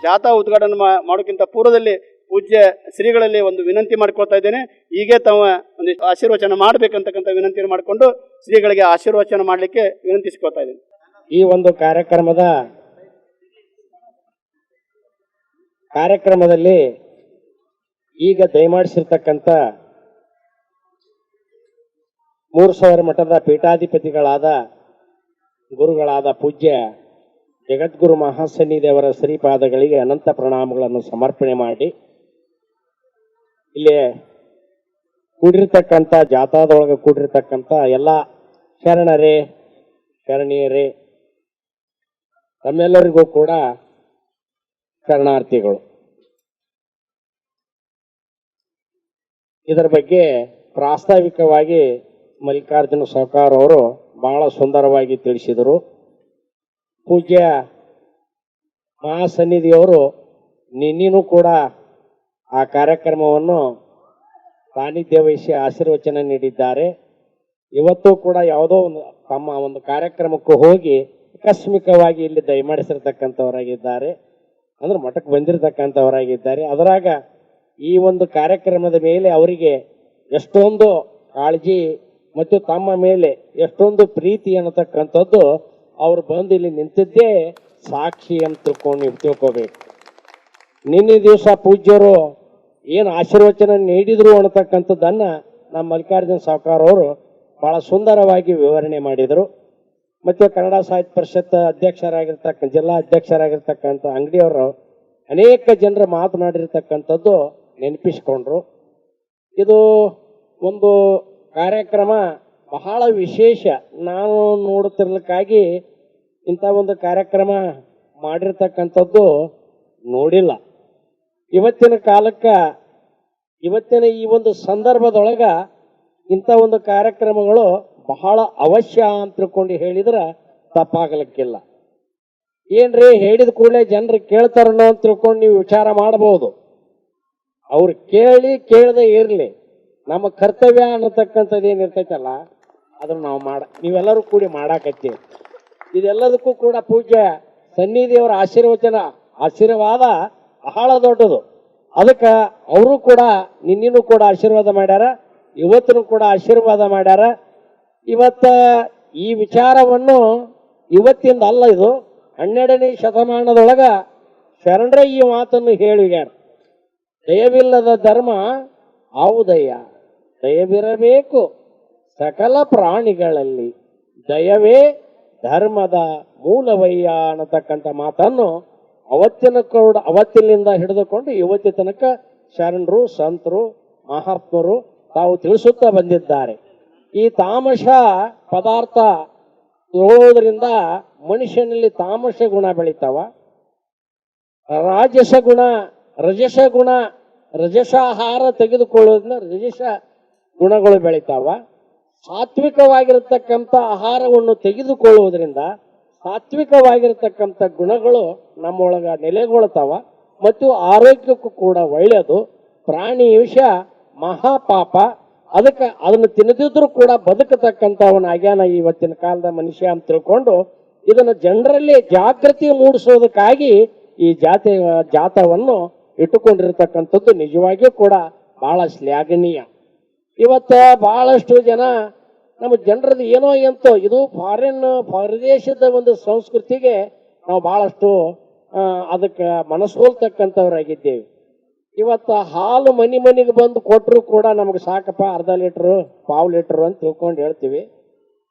ಜಾಥಾ ಉದ್ಘಾಟನೆ ಮಾಡೋಕ್ಕಿಂತ ಪೂರ್ವದಲ್ಲಿ ಪೂಜ್ಯ ಶ್ರೀಗಳಲ್ಲಿ ಒಂದು ವಿನಂತಿ ಮಾಡ್ಕೊಳ್ತಾ ಇದ್ದೇನೆ. ಹೀಗೆ ತಾವು ಒಂದಿಷ್ಟು ಆಶೀರ್ವಚನ ಮಾಡಬೇಕಂತಕ್ಕಂಥ ವಿನಂತಿಯನ್ನು ಮಾಡಿಕೊಂಡು ಶ್ರೀಗಳಿಗೆ ಆಶೀರ್ವಚನ ಮಾಡಲಿಕ್ಕೆ ವಿನಂತಿಸಿಕೊಳ್ತಾ ಇದ್ದೀನಿ. ಈ ಒಂದು ಕಾರ್ಯಕ್ರಮದಲ್ಲಿ ಈಗ ದಯಮಾಡಿಸಿರ್ತಕ್ಕಂಥ 3000 ಮಠದ ಪೀಠಾಧಿಪತಿಗಳಾದ ಗುರುಗಳಾದ ಪೂಜ್ಯ ಜಗದ್ಗುರು ಮಹಾಸನ್ನಿದೇವರ ಶ್ರೀಪಾದಗಳಿಗೆ ಅನಂತ ಪ್ರಣಾಮಗಳನ್ನು ಸಮರ್ಪಣೆ ಮಾಡಿ, ಇಲ್ಲಿ ಕೂಡಿರ್ತಕ್ಕಂಥ ಜಾಥಾದೊಳಗೆ ಕೂಡಿರ್ತಕ್ಕಂಥ ಎಲ್ಲ ಶರಣರೇ ಶರಣೀಯರೇ ತಮ್ಮೆಲ್ಲರಿಗೂ ಕೂಡ ಶರಣಾರ್ಥಿಗಳು. ಇದರ ಬಗ್ಗೆ ಪ್ರಾಸ್ತಾವಿಕವಾಗಿ ಮಲ್ಲಿಕಾರ್ಜುನ ಸಾವ್ಕಾರ ಅವರು ಬಹಳ ಸುಂದರವಾಗಿ ತಿಳಿಸಿದರು. ಪೂಜ್ಯ ಮಹಾಸನ್ನಿಧಿಯವರು ನಿನ್ನೆನೂ ಕೂಡ ಆ ಕಾರ್ಯಕ್ರಮವನ್ನು ಸಾನ್ನಿಧ್ಯ ವಹಿಸಿ ಆಶೀರ್ವಚನ ನೀಡಿದ್ದಾರೆ. ಇವತ್ತು ಕೂಡ ಯಾವುದೋ ಒಂದು ತಮ್ಮ ಒಂದು ಕಾರ್ಯಕ್ರಮಕ್ಕೆ ಹೋಗಿ ಆಕಸ್ಮಿಕವಾಗಿ ಇಲ್ಲಿ ದಯಮಾಡಿಸಿರ್ತಕ್ಕಂಥವರಾಗಿದ್ದಾರೆ, ಅಂದ್ರೆ ಮಠಕ್ಕೆ ಬಂದಿರತಕ್ಕಂಥವರಾಗಿದ್ದಾರೆ. ಅದರಾಗ ಈ ಒಂದು ಕಾರ್ಯಕ್ರಮದ ಮೇಲೆ ಅವರಿಗೆ ಎಷ್ಟೊಂದು ಕಾಳಜಿ ಮತ್ತು ತಮ್ಮ ಮೇಲೆ ಎಷ್ಟೊಂದು ಪ್ರೀತಿ ಅನ್ನತಕ್ಕಂಥದ್ದು ಅವ್ರು ಬಂದು ಇಲ್ಲಿ ನಿಂತಿದ್ದೇ ಸಾಕ್ಷಿ ಅಂತ ತಿಳ್ಕೋಬೇಕು. ನಿನ್ನೆ ದಿವಸ ಪೂಜ್ಯರು ಏನು ಆಶೀರ್ವಚನ ನೀಡಿದ್ರು ಅನ್ನತಕ್ಕಂಥದ್ದನ್ನ ನಮ್ಮ ಮಲ್ಲಿಕಾರ್ಜುನ ಸಾವ್ಕಾರ ಅವರು ಬಹಳ ಸುಂದರವಾಗಿ ವಿವರಣೆ ಮಾಡಿದರು. ಮತ್ತು ಕನ್ನಡ ಸಾಹಿತ್ಯ ಪರಿಷತ್ ಜಿಲ್ಲಾ ಅಧ್ಯಕ್ಷರಾಗಿರ್ತಕ್ಕಂಥ ಅಂಗಡಿಯವರು ಅನೇಕ ಜನರು ಮಾತನಾಡಿರ್ತಕ್ಕಂಥದ್ದು ನೆನಪಿಸಿಕೊಂಡ್ರು. ಇದು ಒಂದು ಕಾರ್ಯಕ್ರಮ ಬಹಳ ವಿಶೇಷ. ನಾನು ನೋಡುತ್ತಿರ್ಲಿಕ್ಕಾಗಿ ಇಂಥ ಒಂದು ಕಾರ್ಯಕ್ರಮ ಮಾಡಿರ್ತಕ್ಕಂಥದ್ದು ನೋಡಿಲ್ಲ. ಇವತ್ತಿನ ಕಾಲಕ್ಕೆ ಇವತ್ತಿನ ಈ ಒಂದು ಸಂದರ್ಭದೊಳಗ ಇಂಥ ಒಂದು ಕಾರ್ಯಕ್ರಮಗಳು ಬಹಳ ಅವಶ್ಯ ಅಂತ ತಿಳ್ಕೊಂಡು ಹೇಳಿದ್ರೆ ತಪ್ಪಾಗಲಿಕ್ಕಿಲ್ಲ. ಏನ್ರಿ ಹೇಳಿದ ಕೂಡಲೇ ಜನರು ಕೇಳ್ತಾರನೋ ಅಂತ ತಿಳ್ಕೊಂಡು ನೀವು ವಿಚಾರ ಮಾಡಬಹುದು. ಅವ್ರು ಕೇಳದೆ ಇರಲಿ, ನಮ್ಮ ಕರ್ತವ್ಯ ಅನ್ನತಕ್ಕಂಥದ್ದು ಏನಿರ್ತೈತಲ್ಲ ಅದನ್ನು ನಾವು ನೀವೆಲ್ಲರೂ ಕೂಡಿ ಮಾಡಾಕತ್ತೀವಿ. ಇದೆಲ್ಲದಕ್ಕೂ ಕೂಡ ಪೂಜ್ಯ ಸನ್ನಿಧಿಯವರ ಆಶೀರ್ವಾದ ಬಹಳ ದೊಡ್ಡದು. ಅದಕ್ಕೆ ಅವರು ಕೂಡ ನಿನ್ನೆನೂ ಕೂಡ ಆಶೀರ್ವಾದ ಮಾಡ್ಯಾರ, ಇವತ್ತೂ ಕೂಡ ಆಶೀರ್ವಾದ ಮಾಡ್ಯಾರ. ಇವತ್ತ ಈ ವಿಚಾರವನ್ನು ಇವತ್ತಿಂದ ಅಲ್ಲ, ಇದು 12ನೇ ಶತಮಾನದೊಳಗ ಶರಣರೇ ಈ ಮಾತನ್ನು ಹೇಳಿಗ್ಯಾರ. ದಯವಿಲ್ಲದ ಧರ್ಮ ಆವುದಯ್ಯ, ದಯವಿರಬೇಕು ಸಕಲ ಪ್ರಾಣಿಗಳಲ್ಲಿ, ದಯವೇ ಧರ್ಮದ ಮೂಲವಯ್ಯ ಅನ್ನತಕ್ಕಂಥ ಮಾತನ್ನು ಅವತ್ತಿನಿಂದ ಹಿಡಿದುಕೊಂಡು ಇವತ್ತಿನ ತನಕ ಶರಣರು, ಸಂತರು, ಮಹಾತ್ಮರು ತಾವು ತಿಳಿಸುತ್ತಾ ಬಂದಿದ್ದಾರೆ. ಈ ತಾಮಸ ಪದಾರ್ಥ ತಗೊಳ್ಳೋದ್ರಿಂದ ಮನುಷ್ಯನಲ್ಲಿ ತಾಮಸ ಗುಣ ಬೆಳಿತಾವ, ರಾಜಸ ಗುಣ, ರಜಸ ಗುಣ, ರಜಸಾಹಾರ ತೆಗೆದುಕೊಳ್ಳೋದ್ರಿಂದ ರಜಸ ಗುಣಗಳು ಬೆಳಿತಾವ. ಸಾತ್ವಿಕವಾಗಿರತಕ್ಕಂಥ ಆಹಾರವನ್ನು ತೆಗೆದುಕೊಳ್ಳುವುದರಿಂದ ಸಾತ್ವಿಕವಾಗಿರತಕ್ಕಂಥ ಗುಣಗಳು ನಮ್ಮೊಳಗ ನೆಲೆಗೊಳ್ತಾವ ಮತ್ತು ಆರೋಗ್ಯಕ್ಕೂ ಕೂಡ ಒಳ್ಳೆಯದು. ಪ್ರಾಣಿ ವಿಷ ಮಹಾಪಾಪ, ಅದಕ್ಕೆ ಅದನ್ನು ತಿನ್ನದಿದ್ರೂ ಕೂಡ ಬದುಕತಕ್ಕಂಥವನಾಗ್ಯಾನ ಇವತ್ತಿನ ಕಾಲದ ಮನುಷ್ಯ ಅಂತ ತಿಳ್ಕೊಂಡು ಇದನ್ನು ಜನರಲ್ಲಿ ಜಾಗೃತಿ ಮೂಡಿಸೋದಕ್ಕಾಗಿ ಈ ಜಾತವನ್ನು ಇಟ್ಟುಕೊಂಡಿರ್ತಕ್ಕಂಥದ್ದು ನಿಜವಾಗಿಯೂ ಕೂಡ ಬಹಳ ಶ್ಲಾಘನೀಯ. ಇವತ್ತು ಬಹಳಷ್ಟು ಜನ ನಮ್ಮ ಜನರದ್ದು ಏನೋ ಎಂತೋ ಇದು ಹೊರದೇಶದ ಒಂದು ಸಂಸ್ಕೃತಿಗೆ ನಾವು ಬಹಳಷ್ಟು ಅದಕ್ಕೆ ಮನಸೋಲ್ತಕ್ಕಂಥವ್ರಾಗಿದ್ದೇವೆ. ಇವತ್ತು ಹಾಲು ಮನೆಗೆ ಬಂದು ಕೊಟ್ಟರು ಕೂಡ ನಮಗೆ ಸಾಕಪ್ಪ, ಅರ್ಧ ಲೀಟ್ರು, ಪಾವು ಲೀಟ್ರು ಅಂತ ತಿಳ್ಕೊಂಡು ಹೇಳ್ತೀವಿ.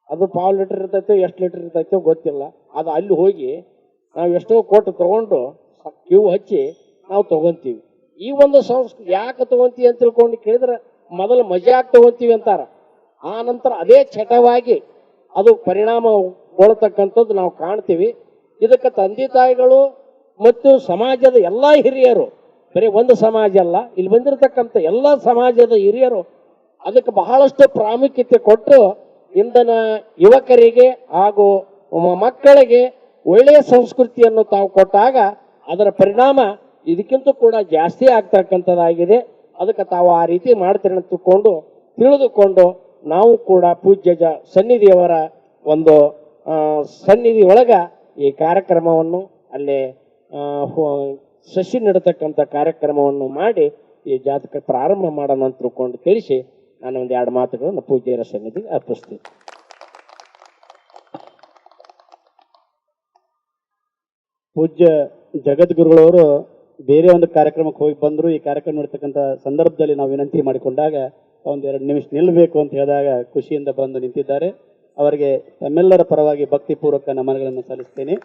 ಅದು ಪಾವು ಲೀಟ್ರ್ ಇರ್ತೈತೋ ಎಷ್ಟು ಲೀಟ್ರ್ ಇರ್ತೈತೋ ಗೊತ್ತಿಲ್ಲ. ಅದು ಅಲ್ಲಿ ಹೋಗಿ ನಾವು ಎಷ್ಟೋ ಕೊಟ್ಟು ತಗೊಂಡು ಕ್ಯೂ ಹಚ್ಚಿ ನಾವು ತಗೊಂತೀವಿ. ಈ ಒಂದು ಸಂಸ್ಕೃತಿ ಯಾಕೆ ತಗೊಂತೀವಿ ಅಂತ ತಿಳ್ಕೊಂಡು ಕೇಳಿದ್ರೆ ಮೊದಲು ಮಜಾಕ್ ತಗೊಂತೀವಿ ಅಂತಾರ, ಆ ನಂತರ ಅದೇ ಚಟವಾಗಿ ಅದು ಪರಿಣಾಮಗೊಳ್ಳತಕ್ಕಂಥದ್ದು ನಾವು ಕಾಣ್ತೀವಿ. ಇದಕ್ಕೆ ತಂದೆ ತಾಯಿಗಳು ಮತ್ತು ಸಮಾಜದ ಎಲ್ಲ ಹಿರಿಯರು, ಬರೀ ಒಂದು ಸಮಾಜ ಅಲ್ಲ, ಇಲ್ಲಿ ಬಂದಿರತಕ್ಕಂಥ ಎಲ್ಲ ಸಮಾಜದ ಹಿರಿಯರು ಅದಕ್ಕೆ ಬಹಳಷ್ಟು ಪ್ರಾಮುಖ್ಯತೆ ಕೊಟ್ಟು ಇಂದಿನ ಯುವಕರಿಗೆ ಹಾಗೂ ಮಕ್ಕಳಿಗೆ ಒಳ್ಳೆಯ ಸಂಸ್ಕೃತಿಯನ್ನು ತಾವು ಕೊಟ್ಟಾಗ ಅದರ ಪರಿಣಾಮ ಇದಕ್ಕಿಂತ ಕೂಡ ಜಾಸ್ತಿ ಆಗ್ತಕ್ಕಂಥದ್ದಾಗಿದೆ. ಅದಕ್ಕೆ ತಾವು ಆ ರೀತಿ ಮಾಡ್ತೀರಿ ಅಂತ ತಿಳಿದುಕೊಂಡು ನಾವು ಕೂಡ ಪೂಜ್ಯ ಸನ್ನಿಧಿಯವರ ಒಂದು ಸನ್ನಿಧಿ ಒಳಗ ಈ ಕಾರ್ಯಕ್ರಮವನ್ನು ಅಲ್ಲೇ ಸಸಿ ನೆಡತಕ್ಕಂಥ ಕಾರ್ಯಕ್ರಮವನ್ನು ಮಾಡಿ ಈ ಜಾತಕ ಪ್ರಾರಂಭ ಮಾಡೋಣ ಅಂತ ತಿಳ್ಕೊಂಡು ತಿಳಿಸಿ ನಾನು ಒಂದು 2 ಮಾತುಗಳನ್ನು ಪೂಜ್ಯರ ಸನ್ನಿಧಿಗೆ ಅರ್ಪಿಸ್ತೀನಿ. ಪೂಜ್ಯ ಜಗದ್ಗುರುಗಳವರು ಬೇರೆ ಒಂದು ಕಾರ್ಯಕ್ರಮಕ್ಕೆ ಹೋಗಿ ಬಂದರು. ಈ ಕಾರ್ಯಕ್ರಮ ನೋಡ್ತಕ್ಕಂಥ ಸಂದರ್ಭದಲ್ಲಿ ನಾವು ವಿನಂತಿ ಮಾಡಿಕೊಂಡಾಗ ಒಂದು 2 ನಿಮಿಷ ನಿಲ್ಲಬೇಕು ಅಂತ ಹೇಳಿದಾಗ ಖುಷಿಯಿಂದ ಬಂದು ನಿಂತಿದ್ದಾರೆ. ಅವರಿಗೆ ತಮ್ಮೆಲ್ಲರ ಪರವಾಗಿ ಭಕ್ತಿಪೂರ್ವಕ ನಮನಗಳನ್ನು ಸಲ್ಲಿಸ್ತೇನೆ.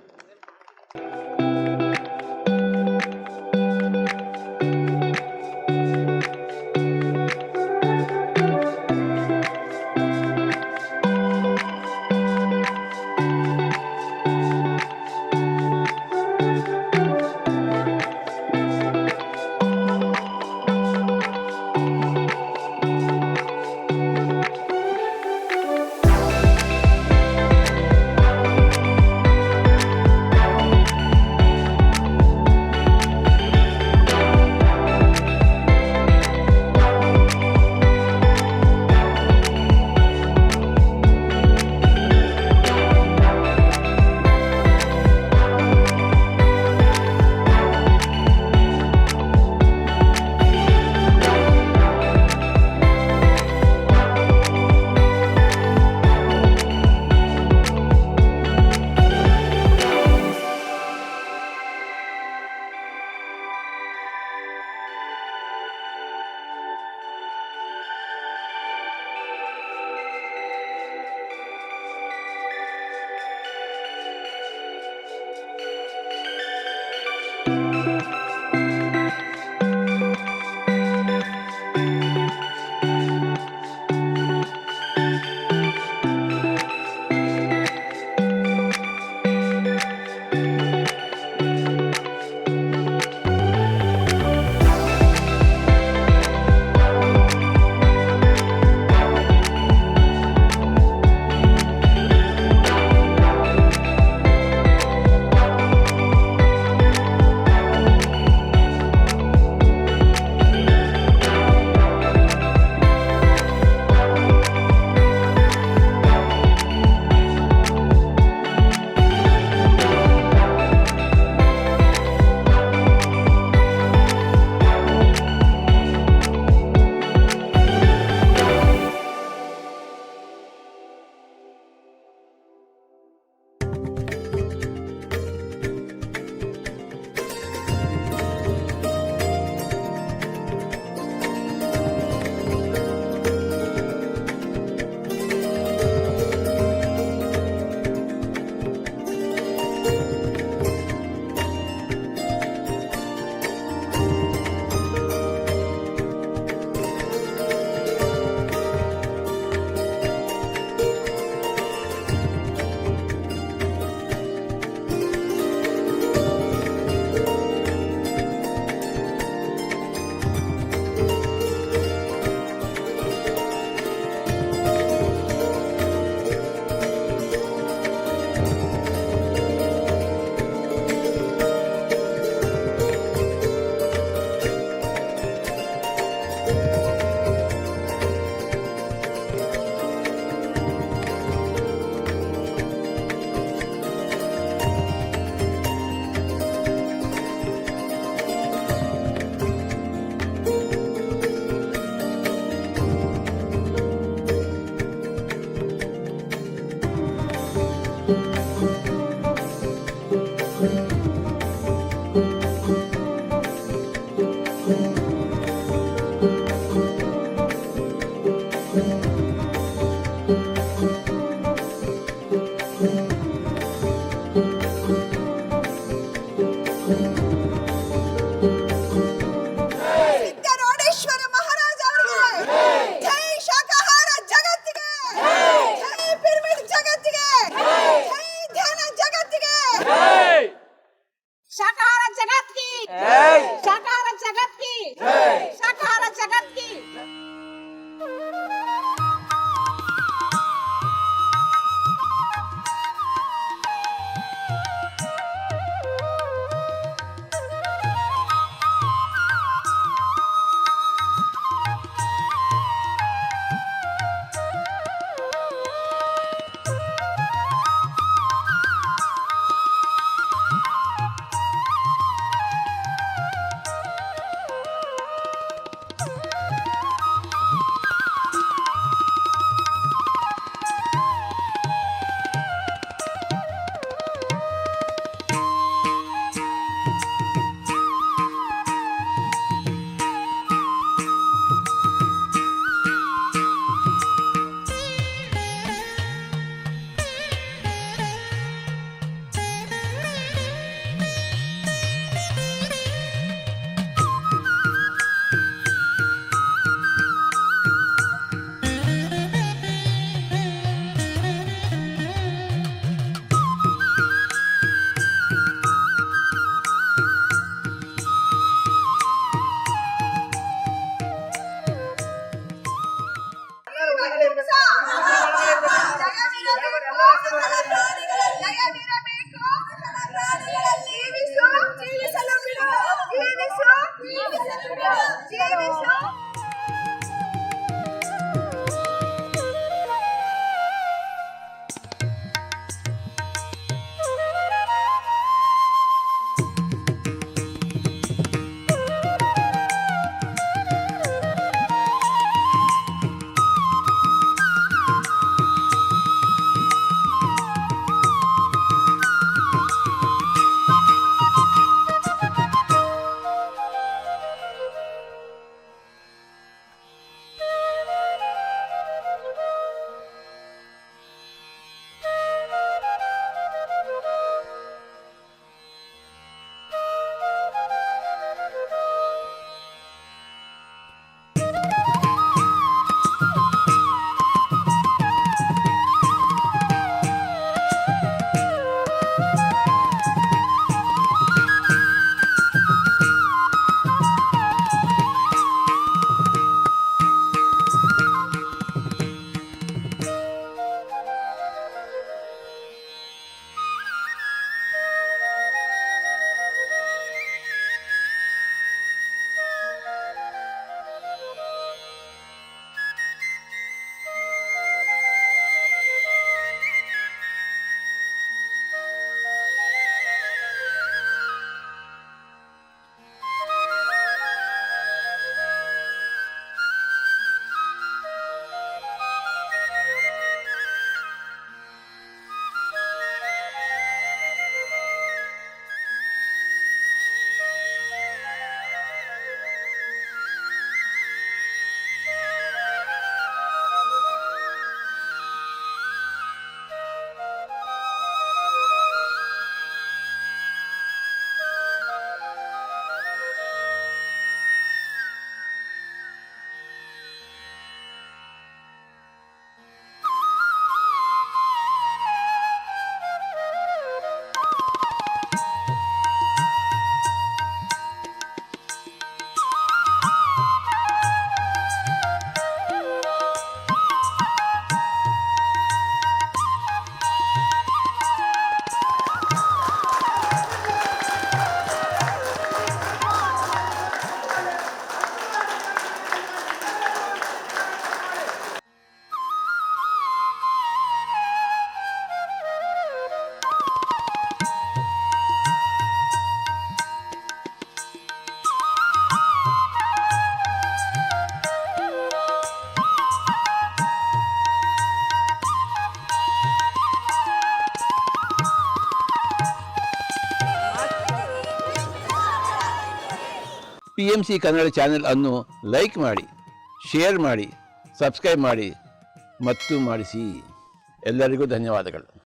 ಸಿದ್ದರಾಮೇಶ್ವರ ಮಹಾರಾಜ ಅವರಿಗೆ ಜೈ ಶಾಕಾಹಾರ ಜಗತ್ತಿಗೆ, ಜೈ ಪಿರಮಿಡ್ ಜಗತ್ತಿಗೆ, ಜೈ ಧ್ಯಾನ ಜಗತ್ತಿಗೆ, ಶಾಕಾಹಾರ ಜಗತ್ ಕಿ, ಶಾಕಾಹಾರ ಜಗತ್ ಕಿ, ಶಾಕಾಹಾರ ಜಗತ್ ಕಿ. PMC ಕನ್ನಡ ಚಾನೆಲ್ ಅನ್ನು ಲೈಕ್ ಮಾಡಿ, ಶೇರ್ ಮಾಡಿ, ಸಬ್ಸ್ಕ್ರೈಬ್ ಮಾಡಿ ಮತ್ತು ಮಾಡಿಸಿ. ಎಲ್ಲರಿಗೂ ಧನ್ಯವಾದಗಳು.